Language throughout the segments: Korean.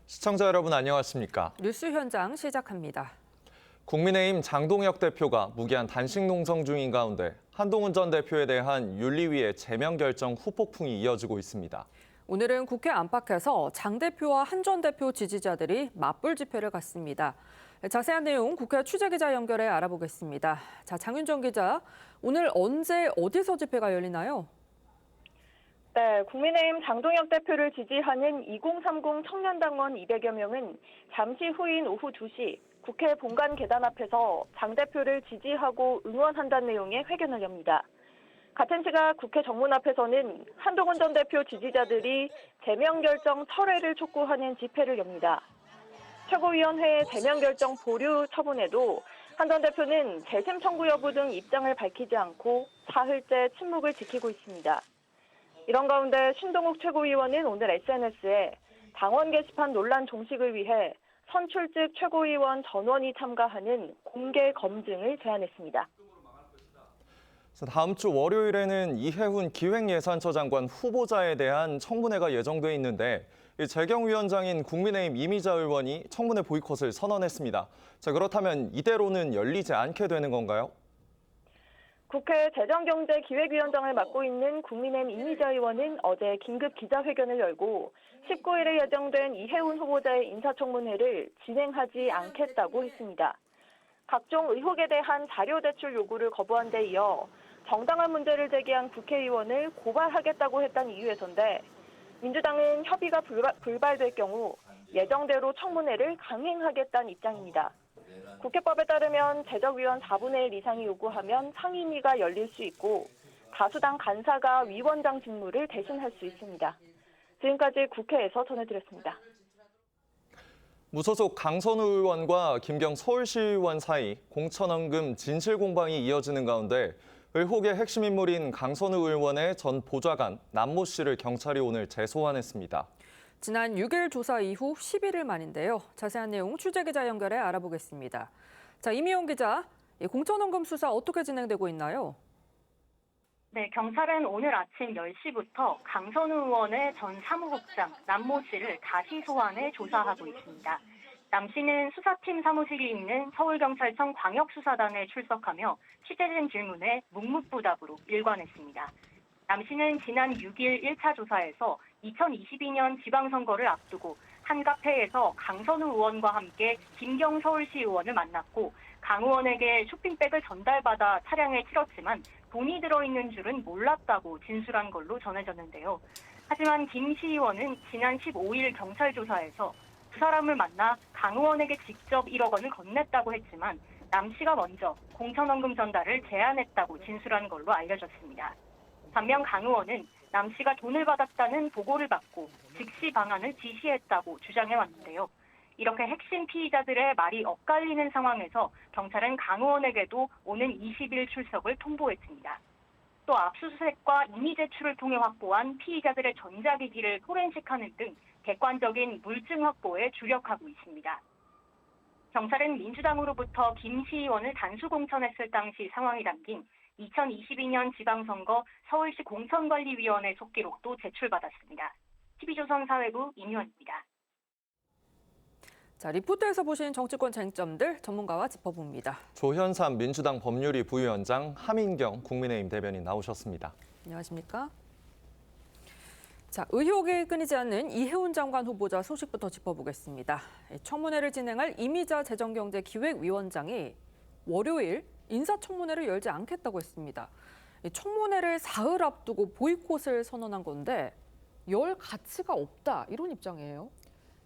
시청자 여러분 안녕하십니까? 뉴스 현장 시작합니다. 국민의힘 장동혁 대표가 무기한 단식 농성 중인 가운데 한동훈 전 대표에 대한 윤리위의 제명 결정 후폭풍이 이어지고 있습니다. 오늘은 국회 안팎에서 장 대표와 한 전 대표 지지자들이 맞불 집회를 갔습니다. 자세한 내용 국회 취재기자 연결해 알아보겠습니다. 자, 장윤정 기자, 오늘 언제 어디서 집회가 열리나요? 네, 국민의힘 장동혁 대표를 지지하는 2030 청년당원 200여 명은 잠시 후인 오후 2시 국회 본관 계단 앞에서 장 대표를 지지하고 응원한다는 내용의 회견을 엽니다. 같은 시각 국회 정문 앞에서는 한동훈 전 대표 지지자들이 제명 결정 철회를 촉구하는 집회를 엽니다. 최고위원회의 제명 결정 보류 처분에도 한 전 대표는 재심 청구 여부 등 입장을 밝히지 않고 사흘째 침묵을 지키고 있습니다. 이런 가운데 신동욱 최고위원은 오늘 SNS에 당원 게시판 논란 종식을 위해 선출직 최고위원 전원이 참가하는 공개 검증을 제안했습니다. 다음 주 월요일에는 이해훈 기획예산처 장관 후보자에 대한 청문회가 예정돼 있는데 재경위원장인 국민의힘 이미자 의원이 청문회 보이콧을 선언했습니다. 자, 그렇다면 이대로는 열리지 않게 되는 건가요? 국회 재정경제기획위원장을 맡고 있는 국민의힘 이미자 의원은 어제 긴급 기자회견을 열고 19일에 예정된 이해훈 후보자의 인사청문회를 진행하지 않겠다고 했습니다. 각종 의혹에 대한 자료 제출 요구를 거부한 데 이어 정당한 문제를 제기한 국회의원을 고발하겠다고 했다는 이유에서인데 민주당은 협의가 불발될 경우 예정대로 청문회를 강행하겠다는 입장입니다. 국회법에 따르면 제적위원 4분의 1 이상이 요구하면 상임위가 열릴 수 있고 다수당 간사가 위원장 직무를 대신할 수 있습니다. 지금까지 국회에서 전해드렸습니다. 무소속 강선우 의원과 김경 서울시의원 사이 공천원금 진실 공방이 이어지는 가운데 의혹의 핵심 인물인 강선우 의원의 전 보좌관 남모 씨를 경찰이 오늘 재소환했습니다. 지난 6일 조사 이후 11일 만인데요. 자세한 내용 취재기자 연결해 알아보겠습니다. 자, 이미용 기자, 공천원금 수사 어떻게 진행되고 있나요? 네, 경찰은 오늘 아침 10시부터 강선우 의원의 전 사무국장 남모 씨를 다시 소환해 조사하고 있습니다. 남 씨는 수사팀 사무실이 있는 서울경찰청 광역수사단에 출석하며 취재진 질문에 묵묵부답으로 일관했습니다. 남 씨는 지난 6일 1차 조사에서 2022년 지방선거를 앞두고 한 카페에서 강선우 의원과 함께 김경 서울시 의원을 만났고 강 의원에게 쇼핑백을 전달받아 차량에 실었지만 돈이 들어있는 줄은 몰랐다고 진술한 걸로 전해졌는데요. 하지만 김 시의원은 지난 15일 경찰 조사에서 두 사람을 만나 강 의원에게 직접 1억 원을 건넸다고 했지만 남 씨가 먼저 공천원금 전달을 제안했다고 진술한 걸로 알려졌습니다. 반면 강 의원은 남 씨가 돈을 받았다는 보고를 받고 즉시 방안을 지시했다고 주장해왔는데요. 이렇게 핵심 피의자들의 말이 엇갈리는 상황에서 경찰은 강 의원에게도 오는 20일 출석을 통보했습니다. 또 압수수색과 임의 제출을 통해 확보한 피의자들의 전자기기를 포렌식하는 등 객관적인 물증 확보에 주력하고 있습니다. 경찰은 민주당으로부터 김 시의원을 단수 공천했을 당시 상황이 담긴 2022년 지방선거 서울시 공천관리위원회 속기록도 제출받았습니다. TV조선 사회부 임요한입니다. 자, 리포트에서 보신 정치권 쟁점들 전문가와 짚어봅니다. 조현삼 민주당 법률위 부위원장, 하민경 국민의힘 대변인 나오셨습니다. 안녕하십니까? 자, 의혹이 끊이지 않는 이해훈 장관 후보자 소식부터 짚어보겠습니다. 청문회를 진행할 이미자 재정경제기획위원장이 월요일 인사청문회를 열지 않겠다고 했습니다. 청문회를 사흘 앞두고 보이콧을 선언한 건데 열 가치가 없다, 이런 입장이에요.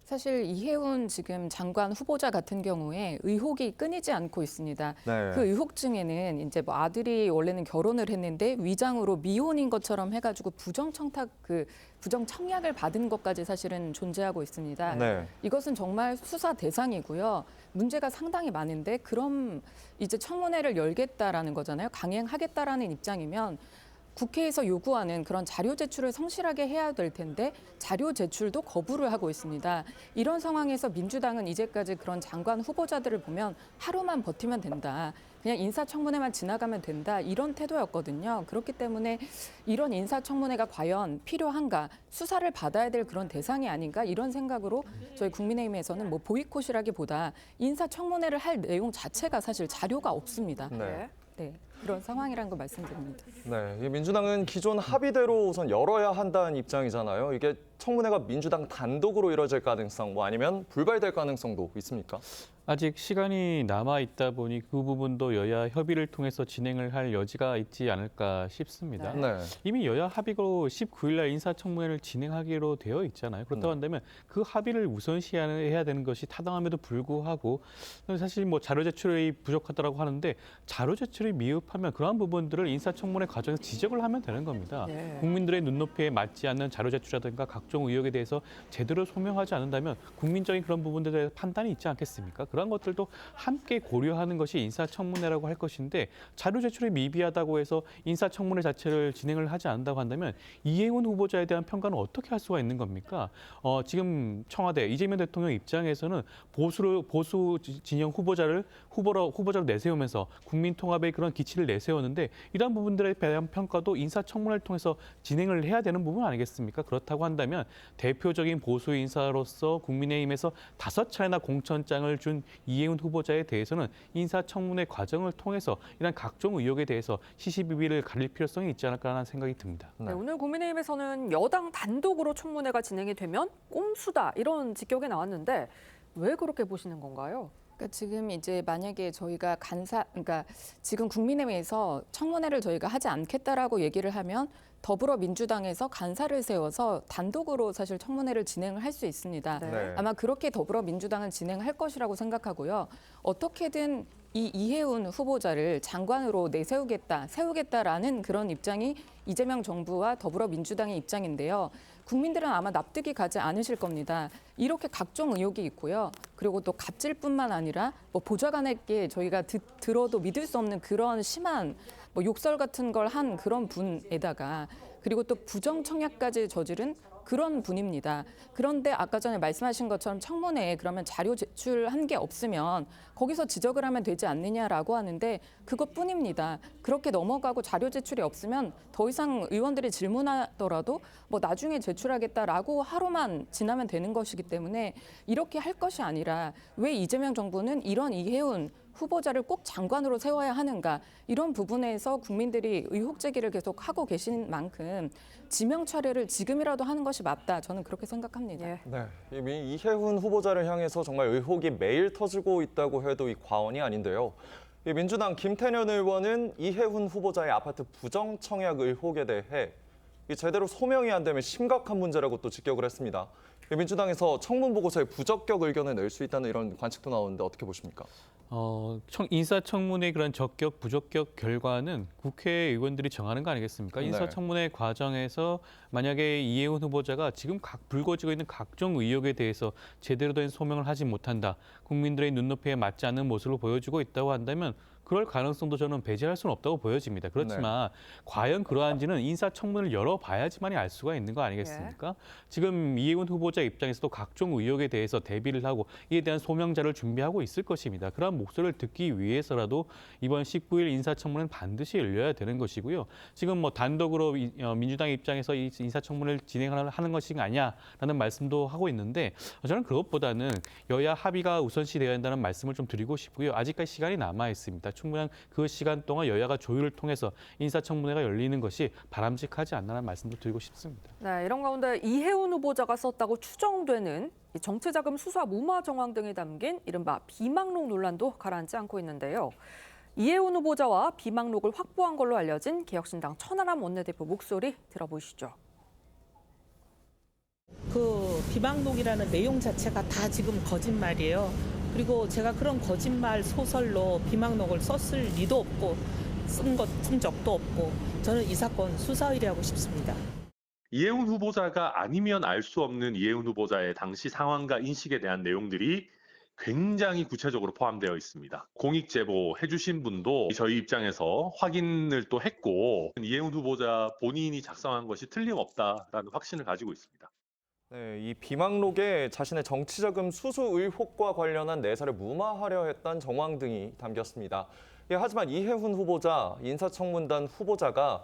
사실 이해훈 지금 장관 후보자 같은 경우에 의혹이 끊이지 않고 있습니다. 네. 그 의혹 중에는 이제 뭐 아들이 원래는 결혼을 했는데 위장으로 미혼인 것처럼 해가지고 부정청약을 받은 것까지 사실은 존재하고 있습니다. 네. 이것은 정말 수사 대상이고요. 문제가 상당히 많은데 그럼 이제 청문회를 열겠다라는 거잖아요. 강행하겠다라는 입장이면 국회에서 요구하는 그런 자료 제출을 성실하게 해야 될 텐데 자료 제출도 거부를 하고 있습니다. 이런 상황에서 민주당은 이제까지 그런 장관 후보자들을 보면 하루만 버티면 된다. 그냥 인사청문회만 지나가면 된다. 이런 태도였거든요. 그렇기 때문에 이런 인사청문회가 과연 필요한가, 수사를 받아야 될 그런 대상이 아닌가 이런 생각으로 저희 국민의힘에서는 뭐 보이콧이라기보다 인사청문회를 할 내용 자체가 사실 자료가 없습니다. 네. 네, 그런 상황이라는 걸 말씀드립니다. 네, 이 민주당은 기존 합의대로 우선 열어야 한다는 입장이잖아요. 이게 청문회가 민주당 단독으로 이뤄질 가능성, 뭐 아니면 불발될 가능성도 있습니까? 아직 시간이 남아 있다 보니 그 부분도 여야 협의를 통해서 진행을 할 여지가 있지 않을까 싶습니다. 네. 이미 여야 합의로 19일 날 인사청문회를 진행하기로 되어 있잖아요. 그렇다고 한다면 그 합의를 우선시해야 되는 것이 타당함에도 불구하고 사실 뭐 자료 제출이 부족하다고 하는데 자료 제출이 미흡하면 그러한 부분들을 인사청문회 과정에서 지적을 하면 되는 겁니다. 네. 국민들의 눈높이에 맞지 않는 자료 제출이라든가 각종 의혹에 대해서 제대로 소명하지 않는다면 국민적인 그런 부분들에 대해서 판단이 있지 않겠습니까? 그런 것들도 함께 고려하는 것이 인사청문회라고 할 것인데 자료 제출이 미비하다고 해서 인사청문회 자체를 진행을 하지 않는다고 한다면 이해훈 후보자에 대한 평가는 어떻게 할 수가 있는 겁니까? 지금 청와대 이재명 대통령 입장에서는 보수 진영 후보자로 내세우면서 국민 통합의 그런 기치를 내세웠는데 이러한 부분들에 대한 평가도 인사청문회를 통해서 진행을 해야 되는 부분 아니겠습니까? 그렇다고 한다면 대표적인 보수 인사로서 국민의힘에서 5차례나 공천장을 준 이해훈 후보자에 대해서는 인사청문회 과정을 통해서 이런 각종 의혹에 대해서 시시비비를 가릴 필요성이 있지 않을까라는 생각이 듭니다. 네, 오늘 국민의힘에서는 여당 단독으로 청문회가 진행이 되면 꼼수다 이런 직격이 나왔는데 왜 그렇게 보시는 건가요? 그러니까 지금 이제 만약에 저희가 그러니까 지금 국민의힘에서 청문회를 저희가 하지 않겠다라고 얘기를 하면 더불어민주당에서 간사를 세워서 단독으로 사실 청문회를 진행을 할 수 있습니다. 네. 아마 그렇게 더불어민주당은 진행할 것이라고 생각하고요. 어떻게든 이 이해훈 후보자를 장관으로 세우겠다라는 그런 입장이 이재명 정부와 더불어민주당의 입장인데요. 국민들은 아마 납득이 가지 않으실 겁니다. 이렇게 각종 의혹이 있고요. 그리고 또 갑질뿐만 아니라 뭐 보좌관에게 저희가 들어도 믿을 수 없는 그런 심한 뭐 욕설 같은 걸 한 그런 분에다가 그리고 또 부정청약까지 저지른 그런 분입니다. 그런데 아까 전에 말씀하신 것처럼 청문회에 그러면 자료 제출한 게 없으면 거기서 지적을 하면 되지 않느냐라고 하는데 그것뿐입니다. 그렇게 넘어가고 자료 제출이 없으면 더 이상 의원들이 질문하더라도 뭐 나중에 제출하겠다라고 하루만 지나면 되는 것이기 때문에 이렇게 할 것이 아니라 왜 이재명 정부는 이런 이해훈 후보자를 꼭 장관으로 세워야 하는가 이런 부분에서 국민들이 의혹 제기를 계속 하고 계신 만큼 지명 철회를 지금이라도 하는 것이 맞다. 저는 그렇게 생각합니다. 예. 네, 이미 이해훈 후보자를 향해서 정말 의혹이 매일 터지고 있다고 해도 이 과언이 아닌데요. 이 민주당 김태년 의원은 이해훈 후보자의 아파트 부정 청약 의혹에 대해 이 제대로 소명이 안 되면 심각한 문제라고 또 직격을 했습니다. 이 민주당에서 청문 보고서에 부적격 의견을 낼 수 있다는 이런 관측도 나오는데 어떻게 보십니까? 인사청문회 그런 적격, 부적격 결과는 국회의원들이 정하는 거 아니겠습니까? 네. 인사청문회 과정에서 만약에 이해훈 후보자가 지금 불거지고 있는 각종 의혹에 대해서 제대로 된 소명을 하지 못한다. 국민들의 눈높이에 맞지 않는 모습을 보여주고 있다고 한다면 그럴 가능성도 저는 배제할 수는 없다고 보여집니다. 그렇지만 과연 그러한지는 인사청문회를 열어봐야지만이 알 수가 있는 거 아니겠습니까? 지금 이해훈 후보자 입장에서도 각종 의혹에 대해서 대비를 하고 이에 대한 소명자를 준비하고 있을 것입니다. 그런 목소리를 듣기 위해서라도 이번 19일 인사청문회는 반드시 열려야 되는 것이고요. 지금 뭐 단독으로 민주당 입장에서 이 인사청문회를 진행하는 것이 아니냐라는 말씀도 하고 있는데 저는 그것보다는 여야 합의가 우선시되어야 한다는 말씀을 좀 드리고 싶고요. 아직까지 시간이 남아 있습니다. 충분한 그 시간 동안 여야가 조율을 통해서 인사청문회가 열리는 것이 바람직하지 않나라는 말씀도 드리고 싶습니다. 네, 이런 가운데 이해훈 후보자가 썼다고 추정되는 이 정치자금 수사 무마 정황 등이 담긴 이른바 비망록 논란도 가라앉지 않고 있는데요. 이해훈 후보자와 비망록을 확보한 걸로 알려진 개혁신당 천하람 원내대표 목소리 들어보시죠. 그 비망록이라는 내용 자체가 다 지금 거짓말이에요. 그리고 제가 그런 거짓말 소설로 비망록을 썼을 리도 없고 쓴 적도 없고 저는 이 사건 수사 의뢰하고 싶습니다. 이해훈 후보자가 아니면 알 수 없는 이해훈 후보자의 당시 상황과 인식에 대한 내용들이 굉장히 구체적으로 포함되어 있습니다. 공익 제보 해주신 분도 저희 입장에서 확인을 또 했고 이해훈 후보자 본인이 작성한 것이 틀림없다라는 확신을 가지고 있습니다. 네, 이 비망록에 자신의 정치자금 수수 의혹과 관련한 내사를 무마하려 했던 정황 등이 담겼습니다. 예, 하지만 이해훈 후보자, 인사청문단 후보자가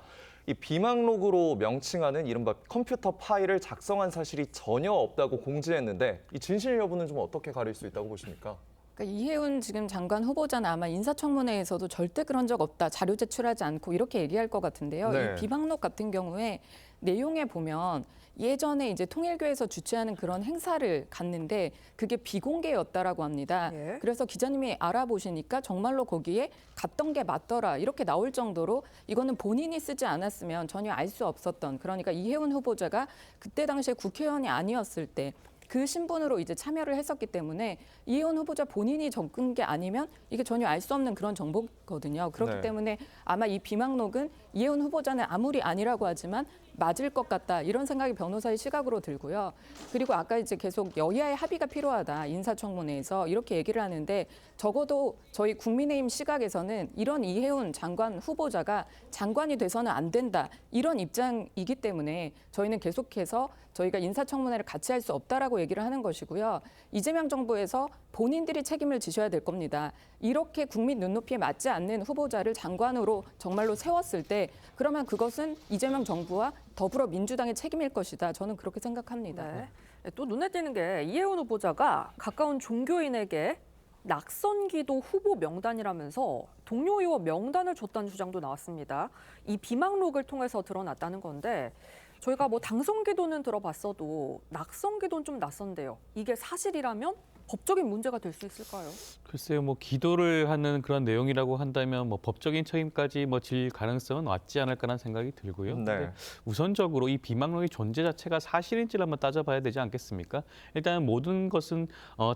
이 비망록으로 명칭하는 이른바 컴퓨터 파일을 작성한 사실이 전혀 없다고 공지했는데 이 진실 여부는 좀 어떻게 가릴 수 있다고 보십니까? 그러니까 이해훈 지금 장관 후보자는 아마 인사청문회에서도 절대 그런 적 없다, 자료 제출하지 않고 이렇게 얘기할 것 같은데요. 네. 이 비방록 같은 경우에 내용에 보면 예전에 이제 통일교에서 주최하는 그런 행사를 갔는데 그게 비공개였다라고 합니다. 예. 그래서 기자님이 알아보시니까 정말로 거기에 갔던 게 맞더라 이렇게 나올 정도로 이거는 본인이 쓰지 않았으면 전혀 알 수 없었던, 그러니까 이해훈 후보자가 그때 당시에 국회의원이 아니었을 때 그 신분으로 이제 참여를 했었기 때문에 이해훈 후보자 본인이 적은 게 아니면 이게 전혀 알 수 없는 그런 정보거든요. 그렇기 네. 때문에 아마 이 비망록은 이해훈 후보자는 아무리 아니라고 하지만 맞을 것 같다 이런 생각이 변호사의 시각으로 들고요. 그리고 아까 이제 계속 여야의 합의가 필요하다 인사청문회에서 이렇게 얘기를 하는데 적어도 저희 국민의힘 시각에서는 이런 이해훈 장관 후보자가 장관이 돼서는 안 된다 이런 입장이기 때문에 저희는 계속해서 저희가 인사청문회를 같이 할 수 없다라고 얘기를 하는 것이고요. 이재명 정부에서 본인들이 책임을 지셔야 될 겁니다. 이렇게 국민 눈높이에 맞지 않는 후보자를 장관으로 정말로 세웠을 때 그러면 그것은 이재명 정부와 더불어민주당의 책임일 것이다. 저는 그렇게 생각합니다. 네. 또 눈에 띄는 게 이해훈 후보자가 가까운 종교인에게 낙선기도 후보 명단이라면서 동료 의원 명단을 줬다는 주장도 나왔습니다. 이 비망록을 통해서 드러났다는 건데 저희가 뭐 당선기도는 들어봤어도 낙선기도는 좀 낯선데요. 이게 사실이라면 법적인 문제가 될 수 있을까요? 글쎄요, 뭐 기도를 하는 그런 내용이라고 한다면 뭐 법적인 책임까지 뭐 질 가능성은 왔지 않을까라는 생각이 들고요. 네. 근데 우선적으로 이 비망록의 존재 자체가 사실인지를 한번 따져봐야 되지 않겠습니까? 일단 모든 것은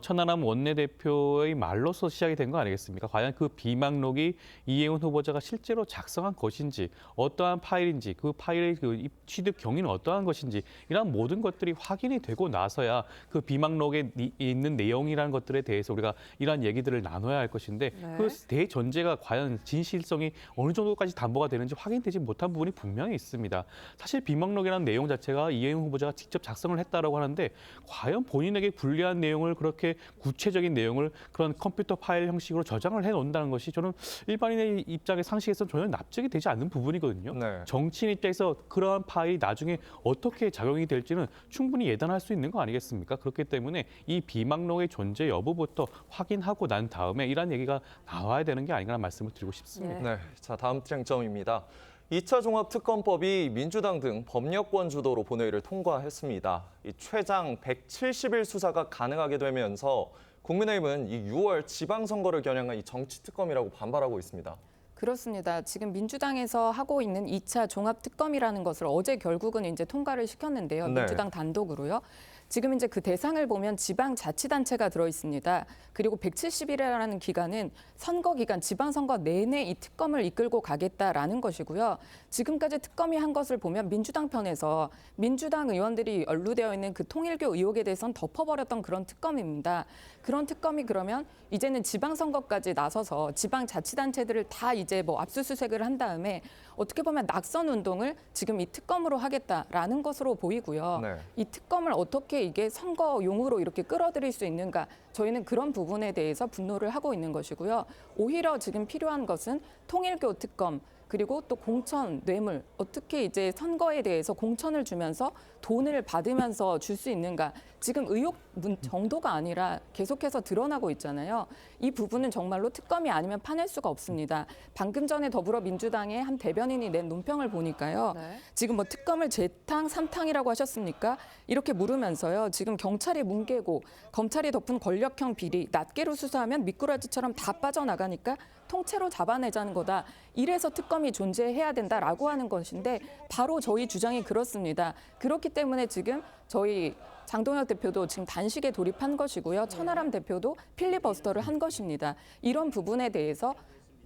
천하람 원내대표의 말로서 시작이 된 거 아니겠습니까? 과연 그 비망록이 이해훈 후보자가 실제로 작성한 것인지, 어떠한 파일인지, 그 파일의 그 취득 경위는 어떠한 것인지 이런 모든 것들이 확인이 되고 나서야 그 비망록에 있는 내용이라는 것들에 대해서 우리가 이러한 얘기들을 나눠야 할 것인데 네. 그 대전제가 과연 진실성이 어느 정도까지 담보가 되는지 확인되지 못한 부분이 분명히 있습니다. 사실 비망록이라는 내용 자체가 이해훈 후보자가 직접 작성을 했다라고 하는데 과연 본인에게 불리한 내용을 그렇게 구체적인 내용을 그런 컴퓨터 파일 형식으로 저장을 해놓는다는 것이 저는 일반인의 입장의 상식에서 전혀 납득이 되지 않는 부분이거든요. 네. 정치인 입장에서 그러한 파일이 나중에 어떻게 작용이 될지는 충분히 예단할 수 있는 거 아니겠습니까? 그렇기 때문에 이 비망록의 존재 여부부터 확인하고 난 다음에 이런 얘기가 나와야 되는 게 아닌가라는 말씀을 드리고 싶습니다. 네, 자 다음 쟁점입니다. 2차 종합특검법이 민주당 등 법력권 주도로 본회의를 통과했습니다. 이 최장 170일 수사가 가능하게 되면서 국민의힘은 이 6월 지방선거를 겨냥한 이 정치특검이라고 반발하고 있습니다. 그렇습니다. 지금 민주당에서 하고 있는 2차 종합특검이라는 것을 어제 결국은 이제 통과를 시켰는데요. 네. 민주당 단독으로요. 지금 이제 그 대상을 보면 지방자치단체가 들어 있습니다. 그리고 170일이라는 기간은 선거 기간, 지방선거 내내 이 특검을 이끌고 가겠다라는 것이고요. 지금까지 특검이 한 것을 보면 민주당 편에서 민주당 의원들이 연루되어 있는 그 통일교 의혹에 대해서는 덮어버렸던 그런 특검입니다. 그런 특검이 그러면 이제는 지방선거까지 나서서 지방자치단체들을 다 이제 뭐 압수수색을 한 다음에 어떻게 보면 낙선 운동을 지금 이 특검으로 하겠다라는 것으로 보이고요. 네. 이 특검을 어떻게 이게 선거용으로 이렇게 끌어들일 수 있는가, 저희는 그런 부분에 대해서 분노를 하고 있는 것이고요. 오히려 지금 필요한 것은 통일교 특검, 그리고 또 공천, 뇌물, 어떻게 이제 선거에 대해서 공천을 주면서 돈을 받으면서 줄 수 있는가. 지금 의혹 정도가 아니라 계속해서 드러나고 있잖아요. 이 부분은 정말로 특검이 아니면 파낼 수가 없습니다. 방금 전에 더불어민주당의 한 대변인이 낸 논평을 보니까요. 네. 지금 뭐 특검을 재탕, 삼탕이라고 하셨습니까? 이렇게 물으면서요. 지금 경찰이 뭉개고 검찰이 덮은 권력형 비리, 낱개로 수사하면 미꾸라지처럼 다 빠져나가니까 통째로 잡아내자는 거다. 이래서 특검이 존재해야 된다라고 하는 것인데 바로 저희 주장이 그렇습니다. 그렇기 때문에 지금 저희 장동혁 대표도 지금 단식에 돌입한 것이고요. 천하람 대표도 필리버스터를 한 것입니다. 이런 부분에 대해서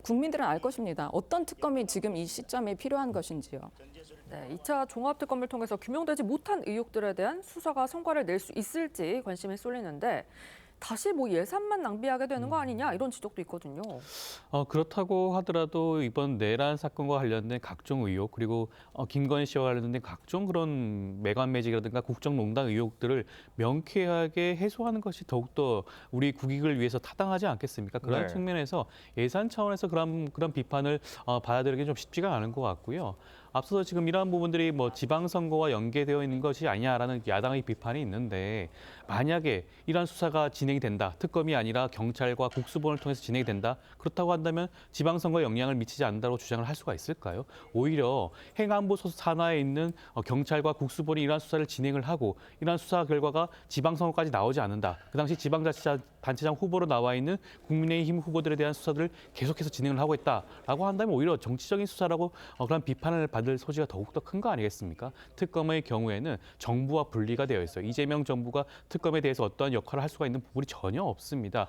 국민들은 알 것입니다. 어떤 특검이 지금 이 시점에 필요한 것인지요. 네, 2차 종합특검을 통해서 규명되지 못한 의혹들에 대한 수사가 성과를 낼 수 있을지 관심이 쏠리는데 다시 뭐 예산만 낭비하게 되는 거 아니냐 이런 지적도 있거든요. 그렇다고 하더라도 이번 내란 사건과 관련된 각종 의혹 그리고 김건희 씨와 관련된 각종 그런 매관매직이라든가 국정농단 의혹들을 명쾌하게 해소하는 것이 더욱더 우리 국익을 위해서 타당하지 않겠습니까? 그런 네. 측면에서 예산 차원에서 그런 비판을 받아들이기 좀 쉽지가 않은 것 같고요. 앞서서 지금 이러한 부분들이 뭐 지방선거와 연계되어 있는 것이 아니냐라는 야당의 비판이 있는데 만약에 이러한 수사가 진행이 된다. 특검이 아니라 경찰과 국수본을 통해서 진행이 된다. 그렇다고 한다면 지방선거에 영향을 미치지 않는다고 주장을 할 수가 있을까요? 오히려 행안부 소속 산하에 있는 경찰과 국수본이 이러한 수사를 진행을 하고 이러한 수사 결과가 지방선거까지 나오지 않는다. 그 당시 지방자치단체장 후보로 나와 있는 국민의힘 후보들에 대한 수사들을 계속해서 진행을 하고 있다라고 한다면 오히려 정치적인 수사라고 그런 비판을 받을 소지가 더욱더 큰 거 아니겠습니까? 특검의 경우에는 정부와 분리가 되어 있어요. 이재명 정부가 특검에 대해서 어떠한 역할을 할 수가 있는 부분이 전혀 없습니다.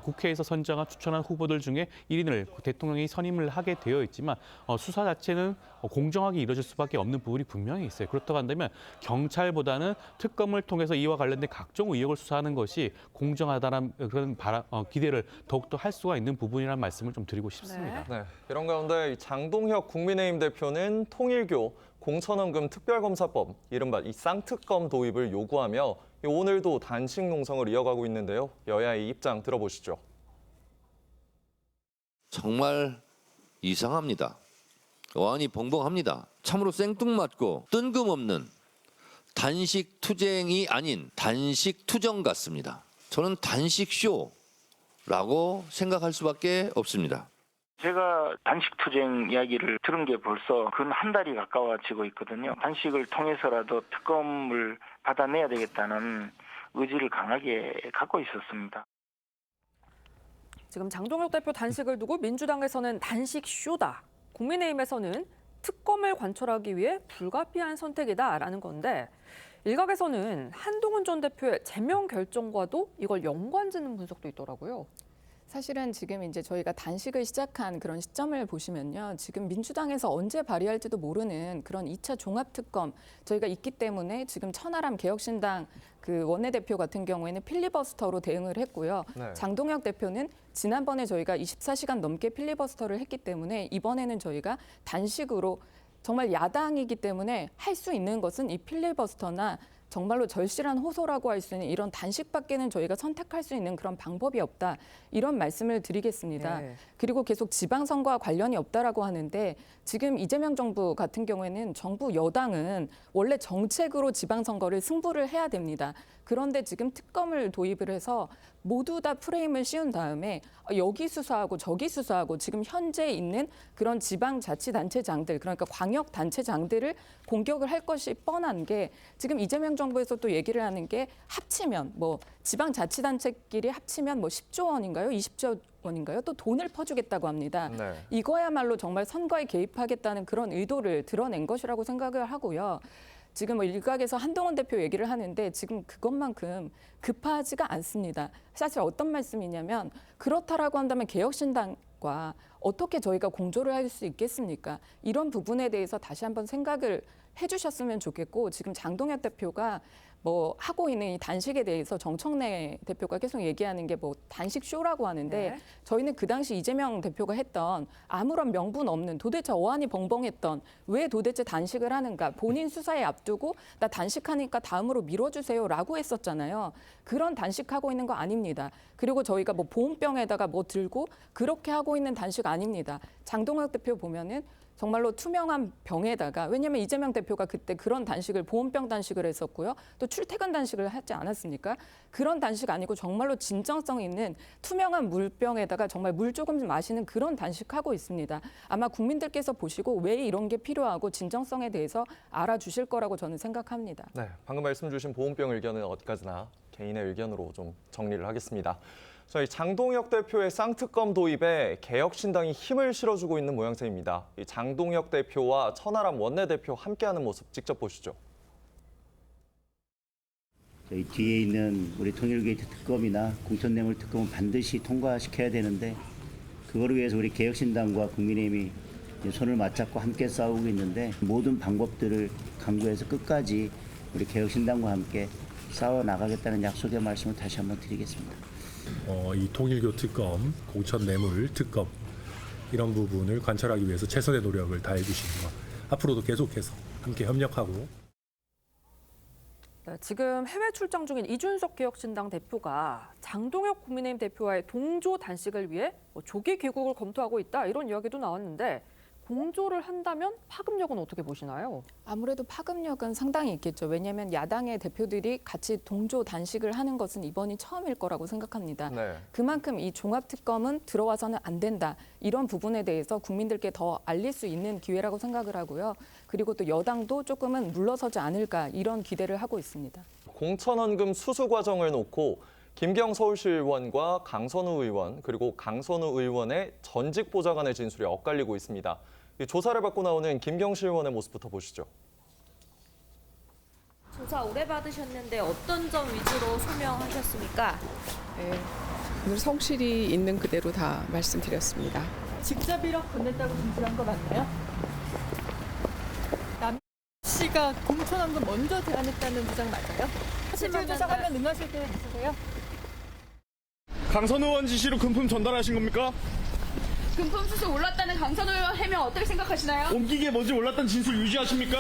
국회에서 선정한 추천한 후보들 중에 1인을 대통령이 선임을 하게 되어 있지만 수사 자체는 공정하게 이루어질 수밖에 없는 부분이 분명히 있어요. 그렇다고 한다면 경찰보다는 특검을 통해서 이와 관련된 각종 의혹을 수사하는 것이 공정하다는 그런 기대를 더욱더 할 수가 있는 부분이라는 말씀을 좀 드리고 싶습니다. 네, 이런 가운데 장동혁 국민의힘 대표는 통일교 공천원금 특별검사법, 이른바 이 쌍특검 도입을 요구하며 오늘도 단식 농성을 이어가고 있는데요. 여야의 입장 들어보시죠. 정말 이상합니다. 어안이 벙벙합니다. 참으로 생뚱맞고 뜬금없는 단식 투쟁이 아닌 단식 투정 같습니다. 저는 단식 쇼라고 생각할 수밖에 없습니다. 제가 단식 투쟁 이야기를 들은 게 벌써 근 한 달이 가까워지고 있거든요. 단식을 통해서라도 특검을 받아내야 되겠다는 의지를 강하게 갖고 있었습니다. 지금 장동혁 대표 단식을 두고 민주당에서는 단식 쇼다. 국민의힘에서는 특검을 관철하기 위해 불가피한 선택이다라는 건데 일각에서는 한동훈 전 대표의 제명 결정과도 이걸 연관짓는 분석도 있더라고요. 사실은 지금 이제 저희가 단식을 시작한 그런 시점을 보시면요. 지금 민주당에서 언제 발의할지도 모르는 그런 2차 종합특검 저희가 있기 때문에 지금 천하람 개혁신당 그 원내대표 같은 경우에는 필리버스터로 대응을 했고요. 네. 장동혁 대표는 지난번에 저희가 24시간 넘게 필리버스터를 했기 때문에 이번에는 저희가 단식으로 정말 야당이기 때문에 할 수 있는 것은 이 필리버스터나 정말로 절실한 호소라고 할 수 있는 이런 단식밖에는 저희가 선택할 수 있는 그런 방법이 없다. 이런 말씀을 드리겠습니다. 네. 그리고 계속 지방선거와 관련이 없다라고 하는데 지금 이재명 정부 같은 경우에는 정부 여당은 원래 정책으로 지방선거를 승부를 해야 됩니다. 그런데 지금 특검을 도입을 해서 모두 다 프레임을 씌운 다음에 여기 수사하고 저기 수사하고 지금 현재 있는 그런 지방자치단체장들 그러니까 광역단체장들을 공격을 할 것이 뻔한 게 지금 이재명 정부에서 또 얘기를 하는 게 합치면 뭐 지방자치단체끼리 합치면 뭐 10조 원인가요? 20조 원인가요? 또 돈을 퍼주겠다고 합니다. 네. 이거야말로 정말 선거에 개입하겠다는 그런 의도를 드러낸 것이라고 생각을 하고요. 지금 뭐 일각에서 한동훈 대표 얘기를 하는데 지금 그것만큼 급하지가 않습니다. 사실 어떤 말씀이냐면 그렇다라고 한다면 개혁신당과 어떻게 저희가 공조를 할 수 있겠습니까? 이런 부분에 대해서 다시 한번 생각을 해주셨으면 좋겠고 지금 장동혁 대표가 뭐 하고 있는 이 단식에 대해서 정청래 대표가 계속 얘기하는 게 뭐 단식 쇼라고 하는데 네. 저희는 그 당시 이재명 대표가 했던 아무런 명분 없는 도대체 어안이 벙벙했던 왜 도대체 단식을 하는가 본인 수사에 앞두고 나 단식하니까 다음으로 밀어주세요라고 했었잖아요. 그런 단식하고 있는 거 아닙니다. 그리고 저희가 뭐 보온병에다가 뭐 들고 그렇게 하고 있는 단식 아닙니다. 장동혁 대표 보면은 정말로 투명한 병에다가 왜냐하면 이재명 대표가 그때 그런 단식을 보온병 단식을 했었고요. 또 출퇴근 단식을 하지 않았습니까? 그런 단식 아니고 정말로 진정성 있는 투명한 물병에다가 정말 물 조금 마시는 그런 단식하고 있습니다. 아마 국민들께서 보시고 왜 이런 게 필요하고 진정성에 대해서 알아주실 거라고 저는 생각합니다. 네, 방금 말씀 주신 보온병 의견은 어디까지나 개인의 의견으로 좀 정리를 하겠습니다. 저희 장동혁 대표의 쌍특검 도입에 개혁신당이 힘을 실어주고 있는 모양새입니다. 이 장동혁 대표와 천하람 원내대표 함께하는 모습 직접 보시죠. 저희 뒤에 있는 우리 통일게이트 특검이나 공천뇌물 특검은 반드시 통과시켜야 되는데 그거를 위해서 우리 개혁신당과 국민의힘이 손을 맞잡고 함께 싸우고 있는데 모든 방법들을 강구해서 끝까지 우리 개혁신당과 함께 싸워 나가겠다는 약속의 말씀을 다시 한번 드리겠습니다. 이 통일교 특검, 공천 뇌물 특검 이런 부분을 관철하기 위해서 최선의 노력을 다해 주시는 것 앞으로도 계속해서 함께 협력하고. 네, 지금 해외 출장 중인 이준석 개혁신당 대표가 장동혁 국민의힘 대표와의 동조 단식을 위해 조기 귀국을 검토하고 있다 이런 이야기도 나왔는데 공조를 한다면 파급력은 어떻게 보시나요? 아무래도 파급력은 상당히 있겠죠. 왜냐하면 야당의 대표들이 같이 동조 단식을 하는 것은 이번이 처음일 거라고 생각합니다. 네. 그만큼 이 종합특검은 들어와서는 안 된다. 이런 부분에 대해서 국민들께 더 알릴 수 있는 기회라고 생각을 하고요. 그리고 또 여당도 조금은 물러서지 않을까 이런 기대를 하고 있습니다. 공천원금 수수 과정을 놓고 김경 서울시 의원과 강선우 의원 그리고 강선우 의원의 전직 보좌관의 진술이 엇갈리고 있습니다. 이 조사를 받고 나오는 김경시 의원의 모습부터 보시죠. 조사 오래 받으셨는데 어떤 점 위주로 소명하셨습니까? 네, 오늘 성실히 있는 그대로 다 말씀드렸습니다. 직접 1억 보냈다고 진술한 거 맞나요? 남 씨가 공천원금 먼저 제안했다는 주장 맞아요? 실질 조사하면 응하실 계획 있으세요? 강선우 의원 지시로 금품 전달하신 겁니까? 금품 수수 올랐다는 강선우 의원 해명 어떻게 생각하시나요? 옮기기에 먼저 올랐다는 진술 유지하십니까?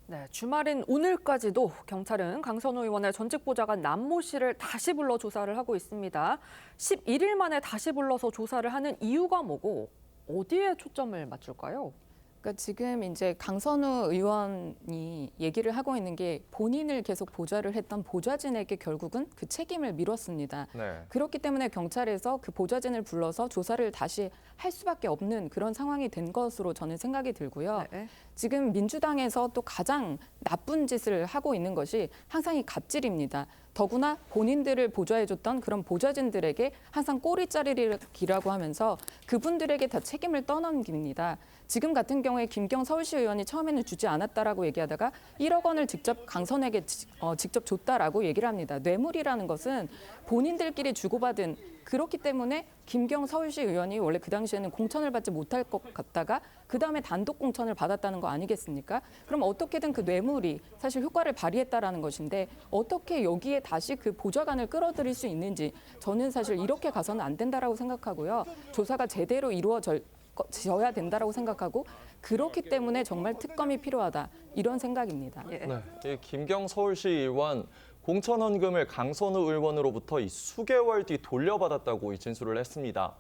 네, 주말인 오늘까지도 경찰은 강선우 의원의 전직 보좌관 남모 씨를 다시 불러 조사를 하고 있습니다. 11일 만에 다시 불러서 조사를 하는 이유가 뭐고 어디에 초점을 맞출까요? 그러니까 지금 이제 강선우 의원이 얘기를 하고 있는 게 본인을 계속 보좌를 했던 보좌진에게 결국은 그 책임을 미뤘습니다. 네. 그렇기 때문에 경찰에서 그 보좌진을 불러서 조사를 다시 할 수밖에 없는 그런 상황이 된 것으로 저는 생각이 들고요. 네. 지금 민주당에서 또 가장 나쁜 짓을 하고 있는 것이 항상 이 갑질입니다. 더구나 본인들을 보좌해줬던 그런 보좌진들에게 항상 꼬리자르기라고 하면서 그분들에게 다 책임을 떠넘깁니다. 지금 같은 경우에 김경 서울시 의원이 처음에는 주지 않았다라고 얘기하다가 1억 원을 직접 강선에게 직접 줬다라고 얘기를 합니다. 뇌물이라는 것은 본인들끼리 주고받은 그렇기 때문에 김경 서울시 의원이 원래 그 당시에는 공천을 받지 못할 것 같다가 그다음에 단독 공천을 받았다는 거 아니겠습니까? 그럼 어떻게든 그 뇌물이 사실 효과를 발휘했다라는 것인데 어떻게 여기에 다시 그 보좌관을 끌어들일 수 있는지 저는 사실 이렇게 가서는 안 된다라고 생각하고요. 조사가 제대로 이루어져야 된다라고 생각하고 그렇기 때문에 정말 특검이 필요하다 이런 생각입니다. 네, 이 김경 서울시 의원 공천원금을 강선우 의원으로부터 이 수개월 뒤 돌려받았다고 이 진술을 했습니다.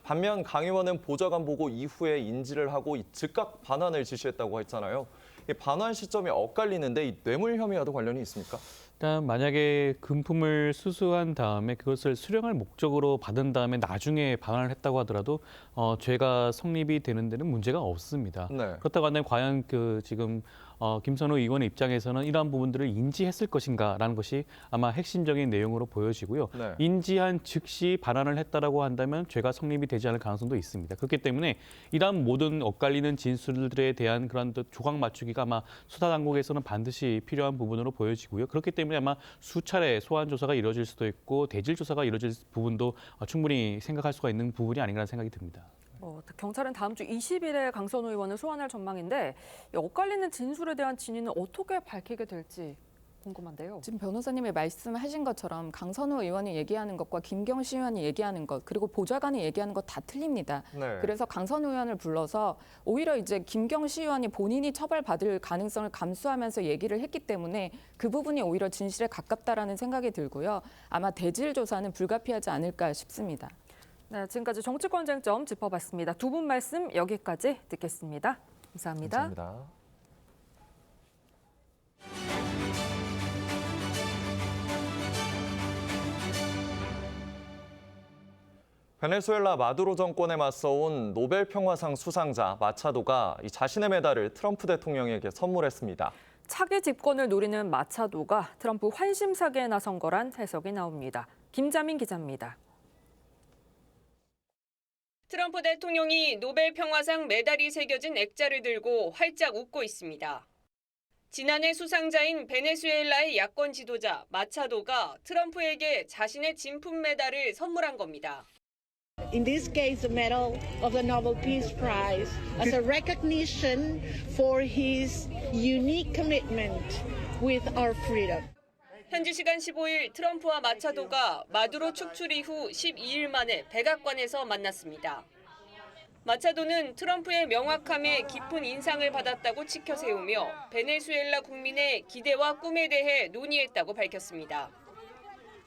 반면 강 의원은 보좌관 보고 이후에 인지를 하고 이 즉각 반환을 지시했다고 했잖아요. 이 반환 시점이 엇갈리는데 이 뇌물 혐의와도 관련이 있습니까? 일단 만약에 금품을 수수한 다음에 그것을 수령할 목적으로 받은 다음에 나중에 반환을 했다고 하더라도 죄가 성립이 되는 데는 문제가 없습니다. 네. 그렇다고 한다면 과연 지금 김선우 의원의 입장에서는 이러한 부분들을 인지했을 것인가라는 것이 아마 핵심적인 내용으로 보여지고요. 네. 인지한 즉시 반환을 했다라고 한다면 죄가 성립이 되지 않을 가능성도 있습니다. 그렇기 때문에 이러한 모든 엇갈리는 진술들에 대한 그런 조각 맞추기가 아마 수사당국에서는 반드시 필요한 부분으로 보여지고요. 그렇기 때문에 아마 수차례 소환 조사가 이루어질 수도 있고 대질 조사가 이루어질 부분도 충분히 생각할 수가 있는 부분이 아닌가라는 생각이 듭니다. 경찰은 다음 주 20일에 강선우 의원을 소환할 전망인데 엇갈리는 진술에 대한 진위는 어떻게 밝히게 될지 궁금한데요. 지금 변호사님이 말씀하신 것처럼 강선우 의원이 얘기하는 것과 김경시 의원이 얘기하는 것 그리고 보좌관이 얘기하는 것 다 틀립니다. 네. 그래서 강선우 의원을 불러서 오히려 이제 김경시 의원이 본인이 처벌받을 가능성을 감수하면서 얘기를 했기 때문에 그 부분이 오히려 진실에 가깝다라는 생각이 들고요. 아마 대질 조사는 불가피하지 않을까 싶습니다. 네, 지금까지 정치권 쟁점 짚어봤습니다. 두 분 말씀 여기까지 듣겠습니다. 감사합니다. 감사합니다. 베네수엘라 마두로 정권에 맞서온 노벨 평화상 수상자 마차도가 자신의 메달을 트럼프 대통령에게 선물했습니다. 차기 집권을 노리는 마차도가 트럼프 환심 사기에 나선 거란 해석이 나옵니다. 김자민 기자입니다. 트럼프 대통령이 노벨 평화상 메달이 새겨진 액자를 들고 활짝 웃고 있습니다. 지난해 수상자인 베네수엘라의 야권 지도자 마차도가 트럼프에게 자신의 진품 메달을 선물한 겁니다. In this case, the medal of the Nobel Peace Prize as a recognition for his unique commitment with our freedom. 현지 시간 15일 트럼프와 마차도가 마두로 축출 이후 12일 만에 백악관에서 만났습니다. 마차도는 트럼프의 명확함에 깊은 인상을 받았다고 치켜 세우며 베네수엘라 국민의 기대와 꿈에 대해 논의했다고 밝혔습니다.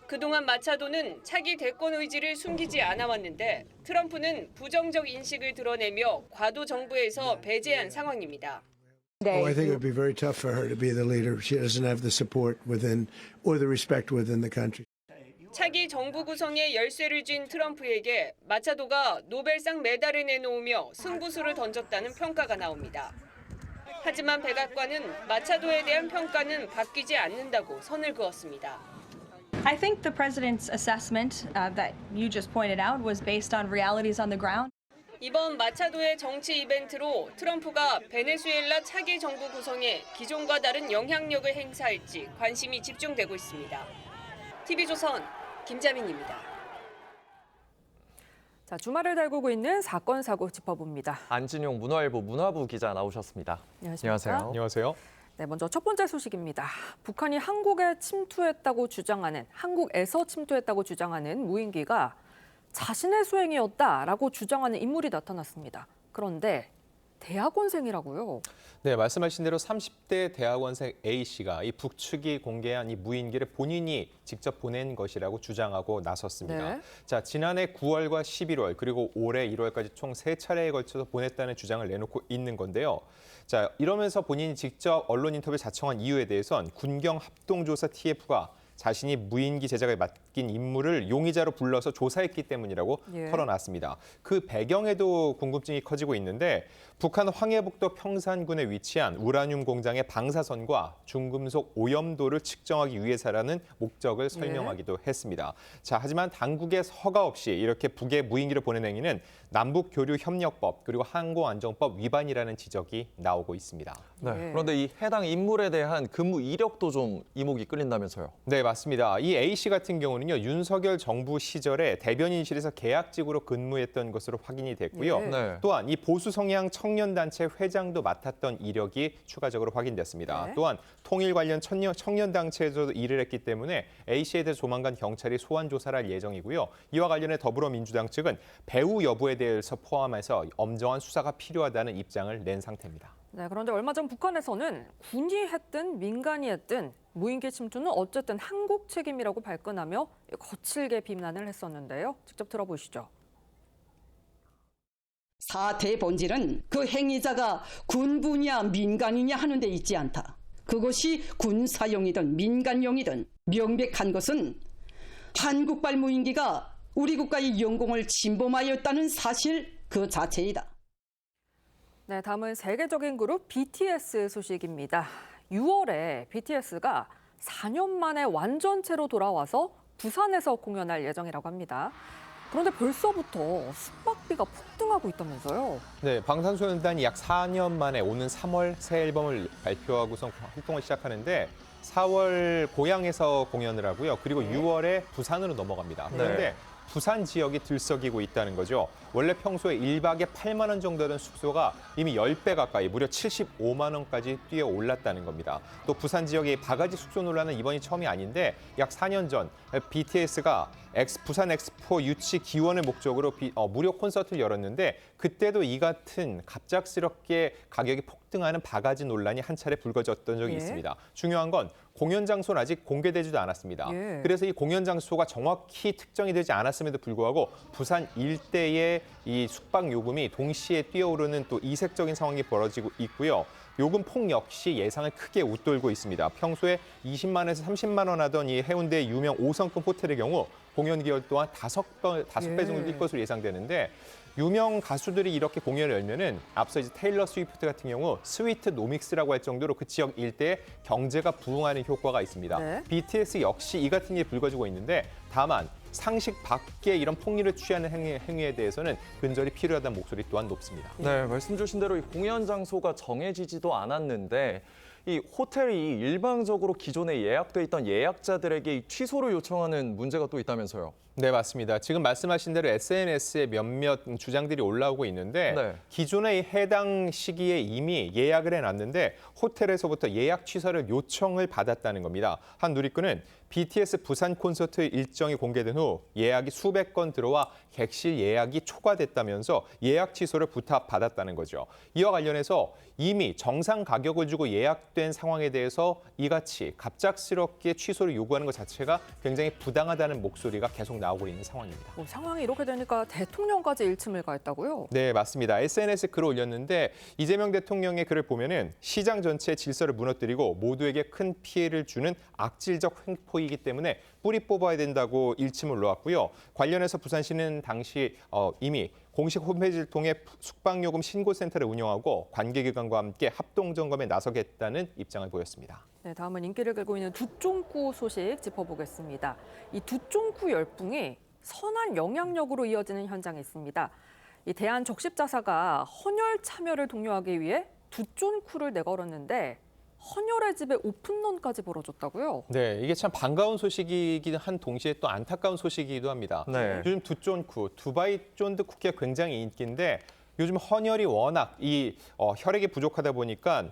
그동안 마차도는 차기 대권 의지를 숨기지 않아왔는데 트럼프는 부정적 인식을 드러내며 과도 정부에서 배제한 상황입니다. Oh, I think it would be very tough for her to be the leader. She doesn't have the support within or the respect within the country. 차기 정부 구성에 열쇠를 쥔 트럼프에게 마차도가 노벨상 메달을 내놓으며 승부수를 던졌다는 평가가 나옵니다. 하지만 백악관은 마차도에 대한 평가는 바뀌지 않는다고 선을 그었습니다. I think the president's assessment that you just pointed out was based on realities on the ground. 이번 마차도의 정치 이벤트로 트럼프가 베네수엘라 차기 정부 구성에 기존과 다른 영향력을 행사할지 관심이 집중되고 있습니다. TV조선 김자민입니다. 자, 주말을 달구고 있는 사건 사고 짚어봅니다. 안진용 문화일보 문화부 기자 나오셨습니다. 안녕하십니까? 안녕하세요. 네, 먼저 첫 번째 소식입니다. 북한이 한국에 침투했다고 주장하는, 한국에서 침투했다고 주장하는 무인기가 자신의 수행이었다라고 주장하는 인물이 나타났습니다. 그런데 대학원생이라고요? 네, 말씀하신 대로 30대 대학원생 A씨가 이 북측이 공개한 이 무인기를 본인이 직접 보낸 것이라고 주장하고 나섰습니다. 네. 자, 지난해 9월과 11월 그리고 올해 1월까지 총 3차례에 걸쳐서 보냈다는 주장을 내놓고 있는 건데요. 자, 이러면서 본인이 직접 언론 인터뷰에 자청한 이유에 대해선 군경 합동조사 TF가 자신이 무인기 제작에 맡긴 임무를 용의자로 불러서 조사했기 때문이라고 털어놨습니다. 그 배경에도 궁금증이 커지고 있는데 북한 황해북도 평산군에 위치한 우라늄 공장의 방사선과 중금속 오염도를 측정하기 위해서라는 목적을 설명하기도 했습니다. 자, 하지만 당국의 허가 없이 이렇게 북에 무인기를 보낸 행위는 남북교류협력법 그리고 항공안전법 위반이라는 지적이 나오고 있습니다. 네, 그런데 이 해당 인물에 대한 근무 이력도 좀 이목이 끌린다면서요? 네, 맞습니다. 이 A씨 같은 경우는요, 윤석열 정부 시절에 대변인실에서 계약직으로 근무했던 것으로 확인이 됐고요. 네. 또한 이 보수 성향 청년단체 회장도 맡았던 이력이 추가적으로 확인됐습니다. 네. 또한 통일 관련 청년단체에서도 일을 했기 때문에 A씨에 대해서 조만간 경찰이 소환 조사를 할 예정이고요. 이와 관련해 더불어민주당 측은 배후 여부에 대해서 포함해서 엄정한 수사가 필요하다는 입장을 낸 상태입니다. 네, 그런데 얼마 전 북한에서는 군이 했든 민간이 했든 무인기 침투는 어쨌든 한국 책임이라고 발끈하며 거칠게 비난을 했었는데요. 직접 들어보시죠. 사태의 본질은 그 행위자가 군부냐 민간이냐 하는 데 있지 않다. 그것이 군사용이든 민간용이든 명백한 것은 한국발 무인기가 우리 국가의 영공을 침범하였다는 사실 그 자체이다. 네, 다음은 세계적인 그룹 BTS 소식입니다. 6월에 BTS가 4년 만에 완전체로 돌아와서 부산에서 공연할 예정이라고 합니다. 그런데 벌써부터 숙박비가 폭등하고 있다면서요? 네, 방탄소년단이 약 4년 만에 오는 3월 새 앨범을 발표하고서 활동을 시작하는데 4월 고향에서 공연을 하고요. 그리고 6월에 부산으로 넘어갑니다. 그런데 부산 지역이 들썩이고 있다는 거죠. 원래 평소에 1박에 8만 원 정도던 숙소가 이미 10배 가까이 무려 75만 원까지 뛰어 올랐다는 겁니다. 또 부산 지역의 바가지 숙소 논란은 이번이 처음이 아닌데 약 4년 전 BTS가 부산 엑스포 유치 기원을 목적으로 무료 콘서트를 열었는데 그때도 이 같은 갑작스럽게 가격이 폭등하는 바가지 논란이 한 차례 불거졌던 적이 있습니다. 중요한 건 공연 장소는 아직 공개되지도 않았습니다. 그래서 이 공연 장소가 정확히 특정이 되지 않았음에도 불구하고 부산 일대의 이 숙박 요금이 동시에 뛰어오르는 또 이색적인 상황이 벌어지고 있고요. 요금 폭 역시 예상을 크게 웃돌고 있습니다. 평소에 20만에서 30만 원 하던 이 해운대 유명 5성급 호텔의 경우 공연 기간 또한 5배 정도 뛸 것으로 예상되는데 유명 가수들이 이렇게 공연을 열면은 앞서 이제 테일러 스위프트 같은 경우 스위트 노믹스라고 할 정도로 그 지역 일대에 경제가 부흥하는 효과가 있습니다. BTS 역시 이 같은 일이 불거지고 있는데 다만 상식 밖에 이런 폭리를 취하는 행위에 대해서는 근절이 필요하다는 목소리 또한 높습니다. 네, 말씀 주신 대로 이 공연 장소가 정해지지도 않았는데 이 호텔이 일방적으로 기존에 예약돼 있던 예약자들에게 이 취소를 요청하는 문제가 또 있다면서요. 네, 맞습니다. 지금 말씀하신 대로 SNS에 몇몇 주장들이 올라오고 있는데 네. 기존의 해당 시기에 이미 예약을 해놨는데 호텔에서부터 예약 취소를 요청을 받았다는 겁니다. 한 누리꾼은 BTS 부산 콘서트 일정이 공개된 후 예약이 수백 건 들어와 객실 예약이 초과됐다면서 예약 취소를 부탁받았다는 거죠. 이와 관련해서 이미 정상 가격을 주고 예약된 상황에 대해서 이같이 갑작스럽게 취소를 요구하는 것 자체가 굉장히 부당하다는 목소리가 계속 나오고 있는 상황입니다. 상황이 이렇게 되니까 대통령까지 일침을 가했다고요? 네, 맞습니다. SNS에 글을 올렸는데 이재명 대통령의 글을 보면은 시장 전체의 질서를 무너뜨리고 모두에게 큰 피해를 주는 악질적 횡포이기 때문에 뿌리 뽑아야 된다고 일침을 놓았고요. 관련해서 부산시는 당시 이미 공식 홈페이지를 통해 숙박요금 신고센터를 운영하고 관계기관과 함께 합동점검에 나서겠다는 입장을 보였습니다. 네, 다음은 인기를 끌고 있는 두쫑쿠 소식 짚어보겠습니다. 이 두쫑쿠 열풍이 선한 영향력으로 이어지는 현장이 있습니다. 이 대한적십자사가 헌혈 참여를 독려하기 위해 두쫑쿠를 내걸었는데 헌혈의 집에 오픈런까지 벌어졌다고요? 네, 이게 참 반가운 소식이긴 한 동시에 또 안타까운 소식이기도 합니다. 네. 요즘 두쫀쿠, 두바이 쫀드 쿠키가 굉장히 인기인데 요즘 헌혈이 워낙 혈액이 부족하다 보니까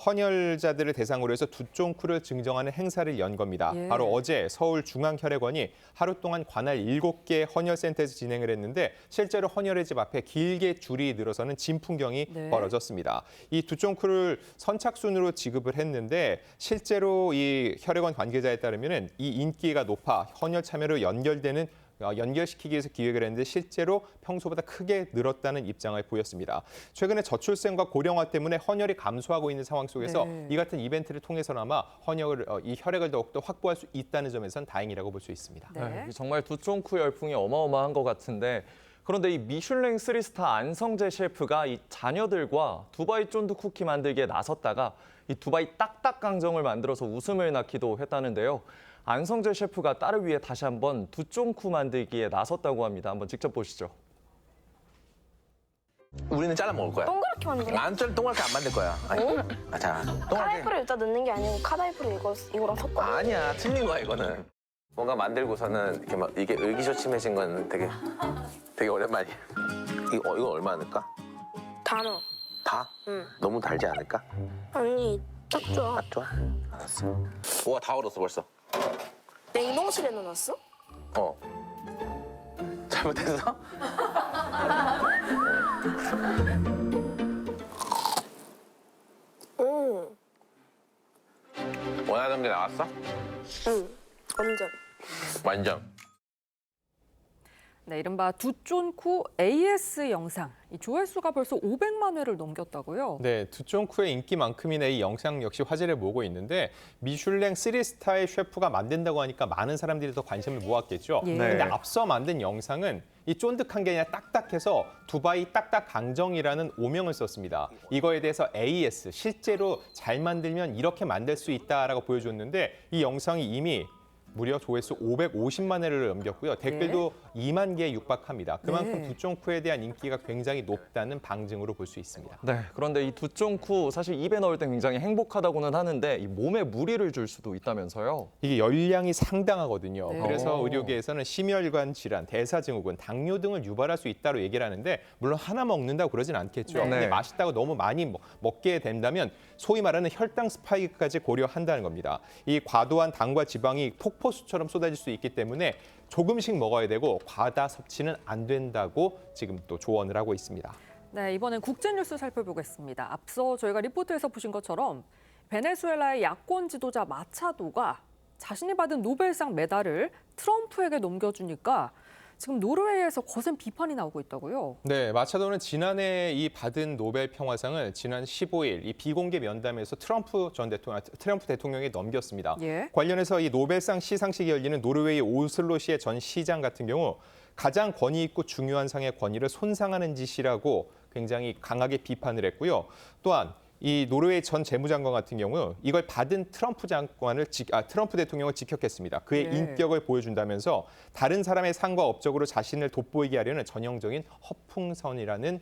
헌혈자들을 대상으로 해서 두쫑쿠를 증정하는 행사를 연 겁니다. 예. 바로 어제 서울중앙혈액원이 하루 동안 관할 7개 헌혈센터에서 진행을 했는데 실제로 헌혈의 집 앞에 길게 줄이 늘어서는 진풍경이 벌어졌습니다. 이 두쫑쿠를 선착순으로 지급을 했는데 실제로 이 혈액원 관계자에 따르면 이 인기가 높아 헌혈 참여로 연결시키기 위해서 기획을 했는데 실제로 평소보다 크게 늘었다는 입장을 보였습니다. 최근에 저출생과 고령화 때문에 헌혈이 감소하고 있는 상황 속에서 이 같은 이벤트를 통해서나마 이 혈액을 더욱더 확보할 수 있다는 점에선 다행이라고 볼 수 있습니다. 네, 정말 두쫑쿠 열풍이 어마어마한 것 같은데 그런데 이 미슐랭 3스타 안성재 셰프가 이 자녀들과 두바이 쫀드 쿠키 만들기에 나섰다가 이 두바이 딱딱 강정을 만들어서 웃음을 낳기도 했다는데요. 안성재 셰프가 딸을 위해 다시 한번 두쫑쿠 만들기에 나섰다고 합니다. 한번 직접 보시죠. 우리는 잘라 먹을 거야. 동그랗게 만들어? 동그랗게 안 만들 거야. 자, 카다이프를 여기다 넣는 게 아니고 카다이프를 이거랑 섞어. 아니야, 틀린 거야 이거는. 뭔가 만들고서는 이렇게 막 이게 의기소침해진 건 되게 오랜만이야. 이거 얼마 넣을까? 다 넣어. 다? 응. 너무 달지 않을까? 아니, 딱 좋아. 딱 좋아. 알았어. 우와, 다 얼었어 벌써. 냉동실에 넣어놨어? 잘못했어? 원하던 게 나왔어? 응, 완전. 네, 이른바 두쫑쿠 AS 영상. 이 조회수가 벌써 500만 회를 넘겼다고요? 네, 두쫑쿠의 인기만큼이나 이 영상 역시 화제를 모으고 있는데 미슐랭 3스타의 셰프가 만든다고 하니까 많은 사람들이 더 관심을 모았겠죠. 예. 근데 앞서 만든 영상은 이 쫀득한 게 아니라 딱딱해서 두바이 딱딱 강정이라는 오명을 썼습니다. 이거에 대해서 AS, 실제로 잘 만들면 이렇게 만들 수 있다라고 보여줬는데 이 영상이 이미 무려 조회수 550만 회를 넘겼고요. 댓글도 2만 개에 육박합니다. 그만큼 두쫑쿠에 대한 인기가 굉장히 높다는 방증으로 볼 수 있습니다. 네, 그런데 이 두쫑쿠 사실 입에 넣을 때 굉장히 행복하다고는 하는데 이 몸에 무리를 줄 수도 있다면서요? 이게 열량이 상당하거든요. 네. 그래서 의료계에서는 심혈관 질환, 대사증후군, 당뇨 등을 유발할 수 있다고 얘기를 하는데 물론 하나 먹는다고 그러진 않겠죠. 네. 근데 맛있다고 너무 많이 먹게 된다면 소위 말하는 혈당 스파이크까지 고려한다는 겁니다. 이 과도한 당과 지방이 폭포수처럼 쏟아질 수 있기 때문에 조금씩 먹어야 되고 과다 섭취는 안 된다고 지금 또 조언을 하고 있습니다. 네, 이번엔 국제뉴스 살펴보겠습니다. 앞서 저희가 리포트에서 보신 것처럼 베네수엘라의 야권 지도자 마차도가 자신이 받은 노벨상 메달을 트럼프에게 넘겨주니까 지금 노르웨이에서 거센 비판이 나오고 있다고요? 네, 마차도는 지난해 이 받은 노벨 평화상을 지난 15일 이 비공개 면담에서 트럼프 대통령에 넘겼습니다. 예. 관련해서 이 노벨상 시상식이 열리는 노르웨이 오슬로시의 전 시장 같은 경우 가장 권위 있고 중요한 상의 권위를 손상하는 짓이라고 굉장히 강하게 비판을 했고요. 또한 이 노르웨이 전 재무장관 같은 경우 이걸 받은 트럼프 대통령을 직격했습니다. 그의 인격을 보여준다면서 다른 사람의 상과 업적으로 자신을 돋보이게 하려는 전형적인 허풍선이라는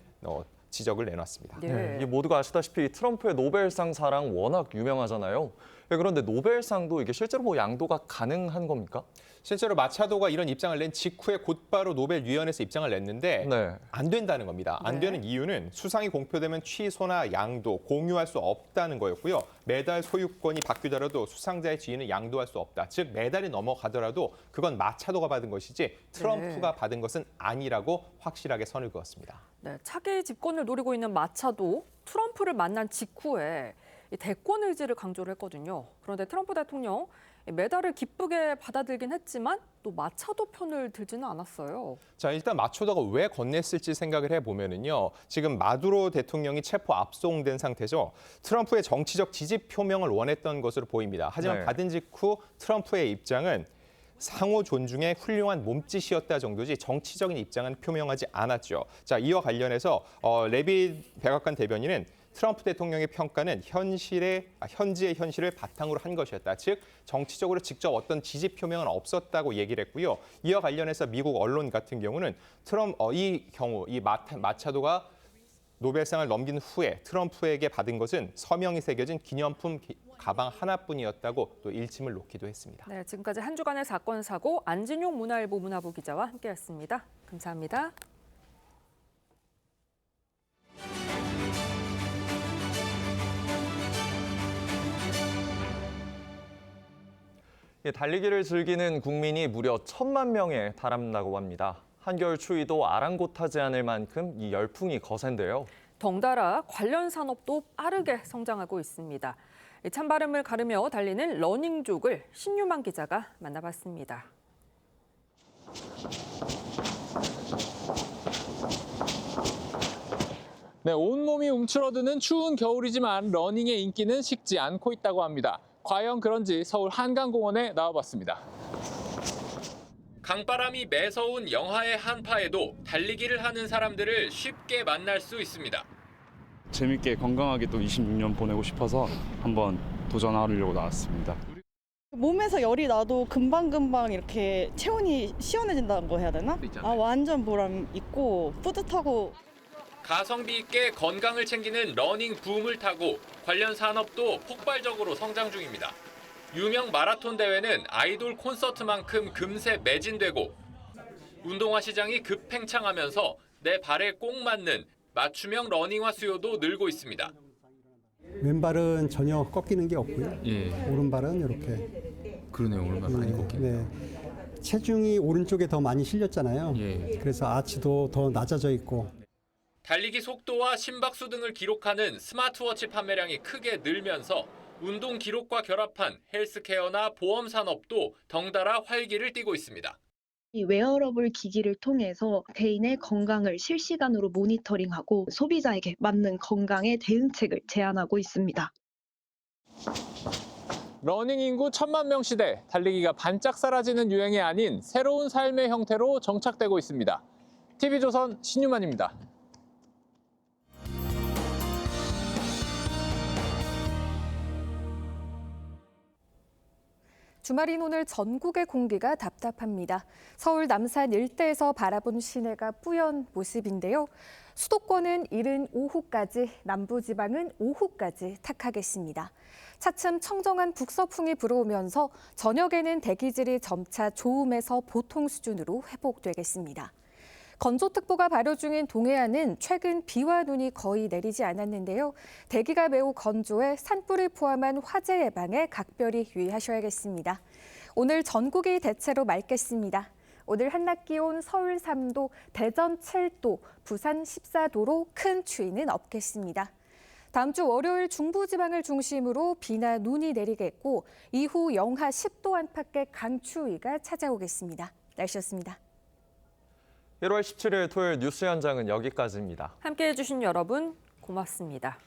지적을 내놨습니다. 이 모두가 아시다시피 트럼프의 노벨상 사랑 워낙 유명하잖아요. 그런데 노벨상도 이게 실제로 뭐 양도가 가능한 겁니까? 실제로 마차도가 이런 입장을 낸 직후에 곧바로 노벨위원회에서 입장을 냈는데 안 된다는 겁니다. 안 되는 이유는 수상이 공표되면 취소나 양도, 공유할 수 없다는 거였고요. 메달 소유권이 바뀌더라도 수상자의 지위는 양도할 수 없다. 즉 메달이 넘어가더라도 그건 마차도가 받은 것이지 트럼프가 받은 것은 아니라고 확실하게 선을 그었습니다. 차기 집권을 노리고 있는 마차도 트럼프를 만난 직후에 이 대권 의지를 강조를 했거든요. 그런데 트럼프 대통령 메달을 기쁘게 받아들긴 했지만 또 마차도 편을 들지는 않았어요. 자, 일단 마차도가 왜 건넸을지 생각을 해보면은요. 지금 마두로 대통령이 체포 압송된 상태죠. 트럼프의 정치적 지지 표명을 원했던 것으로 보입니다. 하지만 받은 직후 트럼프의 입장은 상호 존중의 훌륭한 몸짓이었다 정도지 정치적인 입장은 표명하지 않았죠. 자, 이와 관련해서 레빗 백악관 대변인은 트럼프 대통령의 평가는 현지의 현실을 바탕으로 한 것이었다. 즉 정치적으로 직접 어떤 지지 표명은 없었다고 얘기를 했고요. 이와 관련해서 미국 언론 같은 경우는 이 마차도가 노벨상을 넘긴 후에 트럼프에게 받은 것은 서명이 새겨진 기념품 가방 하나뿐이었다고 또 일침을 놓기도 했습니다. 네, 지금까지 한 주간의 사건 사고 안진용 문화일보 문화부 기자와 함께했습니다. 감사합니다. 달리기를 즐기는 국민이 무려 1,000만 명에 달한다고 합니다. 한겨울 추위도 아랑곳하지 않을 만큼 이 열풍이 거센데요. 덩달아 관련 산업도 빠르게 성장하고 있습니다. 찬바람을 가르며 달리는 러닝족을 신유만 기자가 만나봤습니다. 네, 온몸이 움츠러드는 추운 겨울이지만 러닝의 인기는 식지 않고 있다고 합니다. 과연 그런지 서울 한강공원에 나와봤습니다. 강바람이 매서운 영하의 한파에도 달리기를 하는 사람들을 쉽게 만날 수 있습니다. 재밌게 건강하게 또 26년 보내고 싶어서 한번 도전하려고 나왔습니다. 몸에서 열이 나도 금방금방 이렇게 체온이 시원해진다는 거 해야 되나? 완전 보람 있고 뿌듯하고. 가성비 있게 건강을 챙기는 러닝 붐을 타고 관련 산업도 폭발적으로 성장 중입니다. 유명 마라톤 대회는 아이돌 콘서트만큼 금세 매진되고 운동화 시장이 급팽창하면서 내 발에 꼭 맞는 맞춤형 러닝화 수요도 늘고 있습니다. 왼발은 전혀 꺾이는 게 없고요. 오른발은 이렇게. 그러네요. 오른발 많이 꺾이네요. 체중이 오른쪽에 더 많이 실렸잖아요. 그래서 아치도 더 낮아져 있고. 달리기 속도와 심박수 등을 기록하는 스마트워치 판매량이 크게 늘면서 운동 기록과 결합한 헬스케어나 보험 산업도 덩달아 활기를 띠고 있습니다. 이 웨어러블 기기를 통해서 개인의 건강을 실시간으로 모니터링하고 소비자에게 맞는 건강의 대응책을 제안하고 있습니다. 러닝 인구 1,000만 명 시대, 달리기가 반짝 사라지는 유행이 아닌 새로운 삶의 형태로 정착되고 있습니다. TV조선 신유만입니다. 주말인 오늘 전국의 공기가 답답합니다. 서울 남산 일대에서 바라본 시내가 뿌연 모습인데요. 수도권은 이른 오후까지, 남부지방은 오후까지 탁하겠습니다. 차츰 청정한 북서풍이 불어오면서 저녁에는 대기질이 점차 좋음에서 보통 수준으로 회복되겠습니다. 건조특보가 발효 중인 동해안은 최근 비와 눈이 거의 내리지 않았는데요. 대기가 매우 건조해 산불을 포함한 화재 예방에 각별히 유의하셔야겠습니다. 오늘 전국이 대체로 맑겠습니다. 오늘 한낮 기온 서울 3도, 대전 7도, 부산 14도로 큰 추위는 없겠습니다. 다음 주 월요일 중부지방을 중심으로 비나 눈이 내리겠고 이후 영하 10도 안팎의 강추위가 찾아오겠습니다. 날씨였습니다. 1월 17일 토요일 뉴스 현장은 여기까지입니다. 함께해 주신 여러분 고맙습니다.